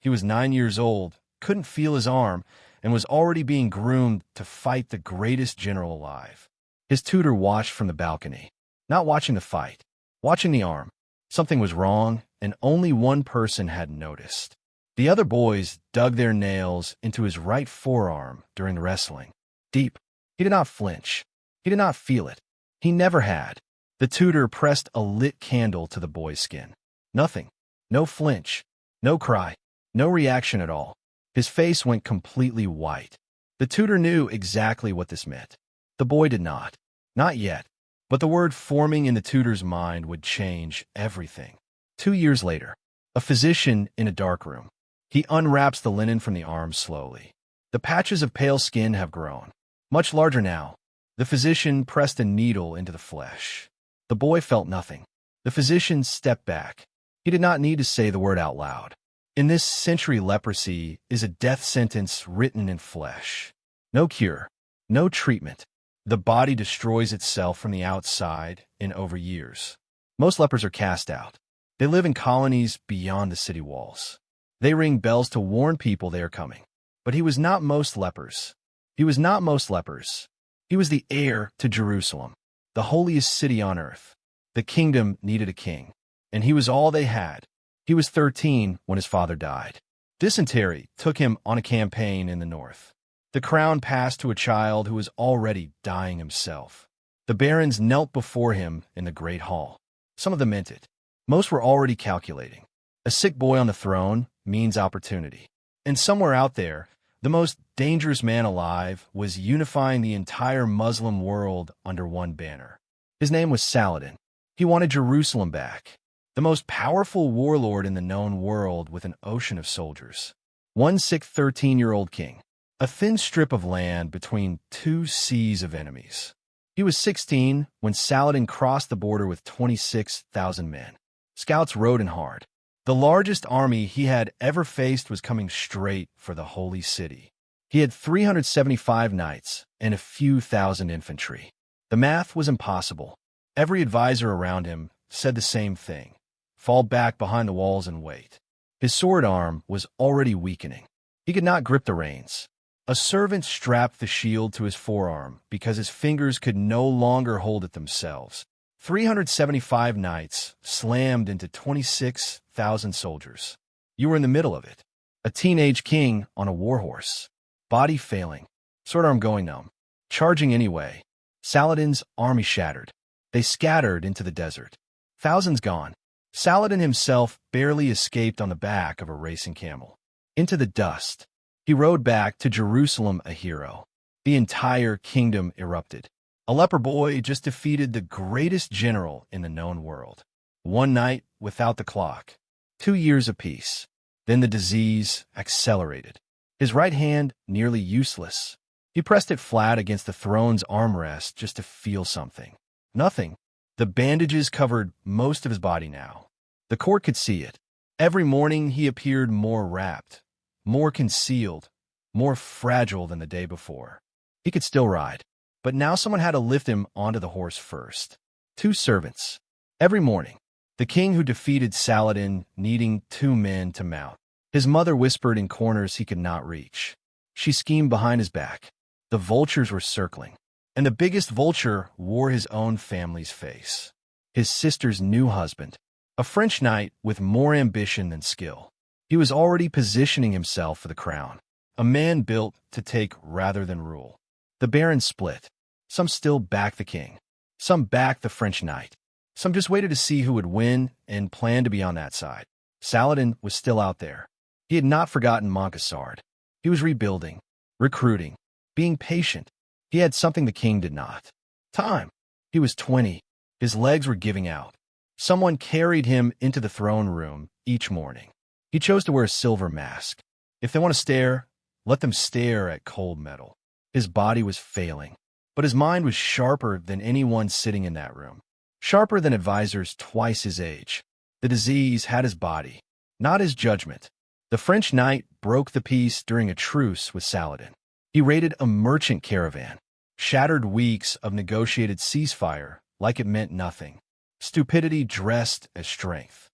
He was 9 years old, couldn't feel his arm, and was already being groomed to fight the greatest general alive. His tutor watched from the balcony, not watching the fight, watching the arm. Something was wrong, and only one person had noticed. The other boys dug their nails into his right forearm during the wrestling. Deep. He did not flinch. He did not feel it. He never had. The tutor pressed a lit candle to the boy's skin. Nothing. No flinch. No cry. No reaction at all. His face went completely white. The tutor knew exactly what this meant. The boy did not. Not yet. But the word forming in the tutor's mind would change everything. 2 years later, a physician in a dark room. He unwraps the linen from the arm slowly. The patches of pale skin have grown. Much larger now. The physician pressed a needle into the flesh. The boy felt nothing. The physician stepped back. He did not need to say the word out loud. In this century, leprosy is a death sentence written in flesh. No cure. No treatment. The body destroys itself from the outside in over years. Most lepers are cast out. They live in colonies beyond the city walls. They ring bells to warn people they are coming. But he was not most lepers. He was not most lepers. He was the heir to Jerusalem, the holiest city on earth. The kingdom needed a king, and he was all they had. He was 13 when his father died. Dysentery took him on a campaign in the north. The crown passed to a child who was already dying himself. The barons knelt before him in the great hall. Some of them meant it. Most were already calculating. A sick boy on the throne means opportunity. And somewhere out there, the most dangerous man alive was unifying the entire Muslim world under one banner. His name was Saladin. He wanted Jerusalem back. The most powerful warlord in the known world with an ocean of soldiers. One sick 13-year-old king. A thin strip of land between two seas of enemies. He was 16 when Saladin crossed the border with 26,000 men. Scouts rode in hard. The largest army he had ever faced was coming straight for the holy city. He had 375 knights and a few thousand infantry. The math was impossible. Every advisor around him said the same thing. Fall back behind the walls and wait. His sword arm was already weakening. He could not grip the reins. A servant strapped the shield to his forearm because his fingers could no longer hold it themselves. 375 knights slammed into 26,000 soldiers. You were in the middle of it. A teenage king on a warhorse. Body failing. Sword arm going numb. Charging anyway. Saladin's army shattered. They scattered into the desert. Thousands gone. Saladin himself barely escaped on the back of a racing camel. Into the dust. He rode back to Jerusalem a hero. The entire kingdom erupted. A leper boy just defeated the greatest general in the known world. One night without the clock. 2 years of peace. Then the disease accelerated. His right hand nearly useless. He pressed it flat against the throne's armrest just to feel something. Nothing. The bandages covered most of his body now. The court could see it. Every morning he appeared more wrapped, more concealed, more fragile than the day before. He could still ride, but now someone had to lift him onto the horse first. 2 servants. Every morning, the king who defeated Saladin needing 2 men to mount. His mother whispered in corners he could not reach. She schemed behind his back. The vultures were circling, and the biggest vulture wore his own family's face. His sister's new husband, a French knight with more ambition than skill. He was already positioning himself for the crown, a man built to take rather than rule. The barons split. Some still backed the king. Some backed the French knight. Some just waited to see who would win and planned to be on that side. Saladin was still out there. He had not forgotten Montgisard. He was rebuilding, recruiting, being patient. He had something the king did not. Time. He was 20. His legs were giving out. Someone carried him into the throne room each morning. He chose to wear a silver mask. If they want to stare, let them stare at cold metal. His body was failing, but his mind was sharper than anyone sitting in that room. Sharper than advisors twice his age. The disease had his body, not his judgment. The French knight broke the peace during a truce with Saladin. He raided a merchant caravan, shattered weeks of negotiated ceasefire like it meant nothing. Stupidity dressed as strength.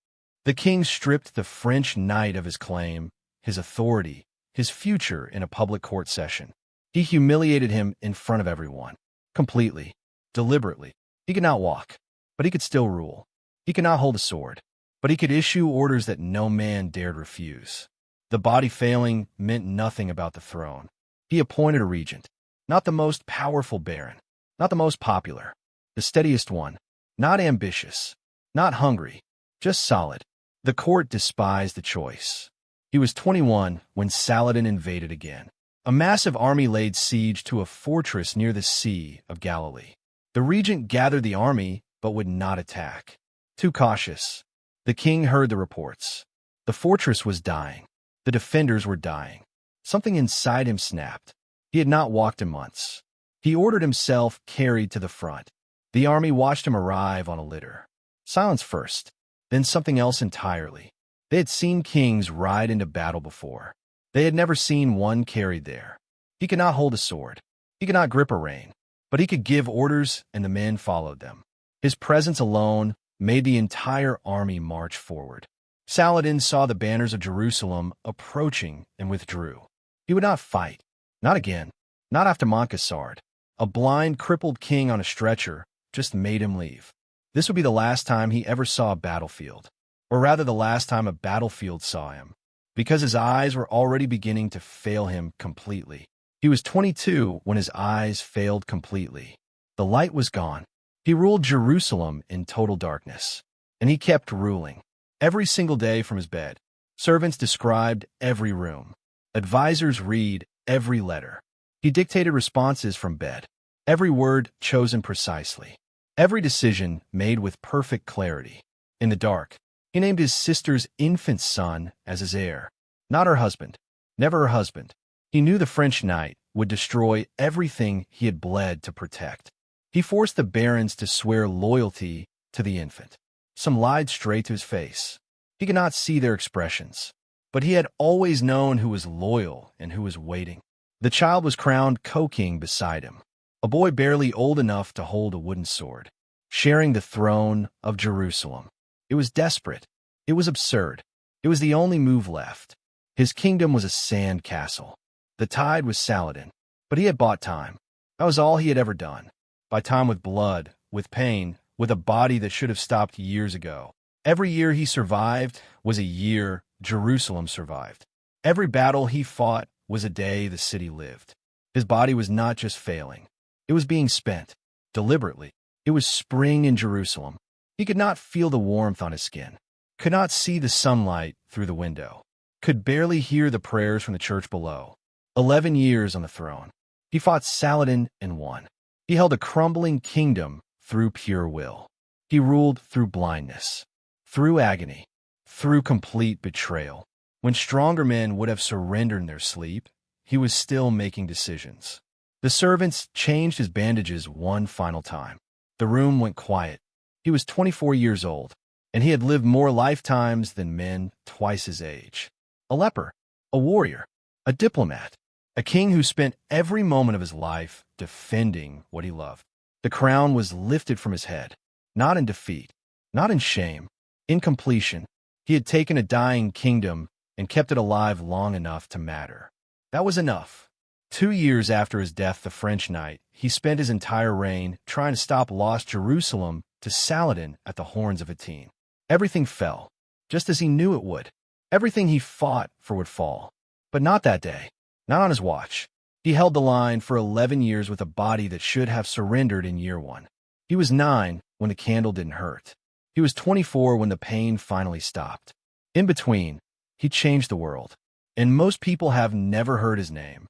The king stripped the French knight of his claim, his authority, his future in a public court session. He humiliated him in front of everyone. Completely. Deliberately. He could not walk, but he could still rule. He could not hold a sword, but he could issue orders that no man dared refuse. The body failing meant nothing about the throne. He appointed a regent, not the most powerful baron, not the most popular, the steadiest one, not ambitious, not hungry, just solid. The court despised the choice. He was 21 when Saladin invaded again. A massive army laid siege to a fortress near the Sea of Galilee. The regent gathered the army but would not attack. Too cautious. The king heard the reports. The fortress was dying. The defenders were dying. Something inside him snapped. He had not walked in months. He ordered himself carried to the front. The army watched him arrive on a litter. Silence first, then something else entirely. They had seen kings ride into battle before. They had never seen one carried there. He could not hold a sword. He could not grip a rein. But he could give orders, and the men followed them. His presence alone made the entire army march forward. Saladin saw the banners of Jerusalem approaching and withdrew. He would not fight. Not again. Not after Montgisard. A blind, crippled king on a stretcher just made him leave. This would be the last time he ever saw a battlefield. Or rather, the last time a battlefield saw him. Because his eyes were already beginning to fail him completely. He was 22 when his eyes failed completely. The light was gone. He ruled Jerusalem in total darkness. And he kept ruling. Every single day from his bed. Servants described every room. Advisors read every letter. He dictated responses from bed. Every word chosen precisely. Every decision made with perfect clarity. In the dark, he named his sister's infant son as his heir. Not her husband. Never her husband. He knew the French knight would destroy everything he had bled to protect. He forced the barons to swear loyalty to the infant. Some lied straight to his face. He could not see their expressions. But he had always known who was loyal and who was waiting. The child was crowned co-king beside him. A boy barely old enough to hold a wooden sword. Sharing the throne of Jerusalem. It was desperate. It was absurd. It was the only move left. His kingdom was a sand castle. The tide was Saladin. But he had bought time. That was all he had ever done. Buy time with blood, with pain, with a body that should have stopped years ago. Every year he survived was a year Jerusalem survived. Every battle he fought was a day the city lived. His body was not just failing. It was being spent. Deliberately. It was spring in Jerusalem. He could not feel the warmth on his skin. Could not see the sunlight through the window. Could barely hear the prayers from the church below. 11 years on the throne. He fought Saladin and won. He held a crumbling kingdom through pure will. He ruled through blindness, through agony, through complete betrayal. When stronger men would have surrendered in their sleep, he was still making decisions. The servants changed his bandages one final time. The room went quiet. He was 24 years old, and he had lived more lifetimes than men twice his age. A leper, a warrior, a diplomat, a king who spent every moment of his life defending what he loved. The crown was lifted from his head, not in defeat, not in shame, in completion. He had taken a dying kingdom and kept it alive long enough to matter. That was enough. 2 years after his death, the French knight, he spent his entire reign trying to stop lost Jerusalem to Saladin at the horns of Atene. Everything fell, just as he knew it would. Everything he fought for would fall. But not that day. Not on his watch. He held the line for 11 years with a body that should have surrendered in year 1. He was 9 when the candle didn't hurt. He was 24 when the pain finally stopped. In between, he changed the world. And most people have never heard his name.